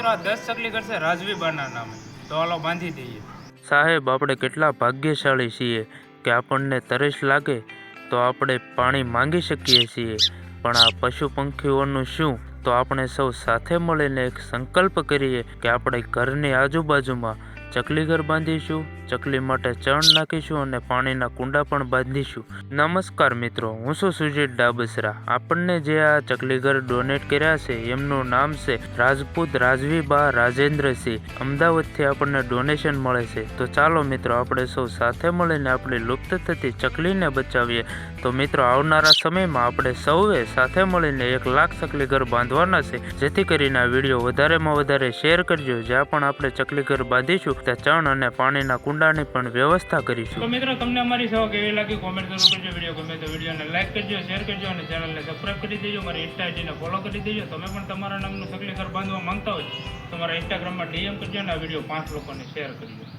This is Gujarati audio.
મિત્રો આ 10 ચકલી કરશે રાજવી બાના નામે, તો હાલો બાંધી દઈએ। સાહેબ, આપણે કેટલા ભાગ્યશાળી છીએ કે આપણને તરસ લાગે તો આપણે પાણી માંગી શકીએ છીએ, પણ આ પશુ પંખીઓનું શું? તો આપણે સૌ સાથે મળીને એક સંકલ્પ કરીએ કે આપણે ઘરની આજુબાજુમાં ચકલી ઘર બાંધીશું, ચકલી માટે ચણ નાખીશું અને પાણીના કુંડા પણ બાંધીશું। નમસ્કાર મિત્રો, હું છું સુજીત ડાબસરા। આપણને જે આ ચકલી ઘર ડોનેટ કર્યા છે એમનું નામ છે રાજપૂત રાજવી બા રાજેન્દ્રસિંહ। અમદાવાદથી આપણને ડોનેશન મળે છે। તો ચાલો મિત્રો, આપણે સૌ સાથે મળીને આપણી લુપ્ત થતી ચકલીને બચાવીએ। તો મિત્રો, આવનારા સમયમાં આપણે સૌએ સાથે મળીને 1 લાખ ચકલી ઘર બાંધવાના છે, જેથી કરીને આ વિડીયો વધારેમાં વધારે શેર કરજો। જ્યાં પણ આપણે ચકલી ઘર બાંધીશું ત્યાં ચણ અને પાણીના કુંડાની પણ વ્યવસ્થા કરીશું। તો મિત્રો, તમને અમારી સેવા કેવી લાગી કોમેન્ટ જરૂર કરજો। વિડીયો ગમે તો વિડીયોને લાઈક કરજો, શેર કરજો અને ચેનલને સબસ્ક્રાઇબ કરી દેજો। મારી ઇન્સ્ટા આઈડીને ફોલો કરી દેજો। તમે પણ તમારા નામનું ચકલી ઘર બાંધવા માંગતા હોય તો મારા ઇન્સ્ટાગ્રામમાં DM કરજો અને આ વિડીયો 5 લોકોને શેર કરજો।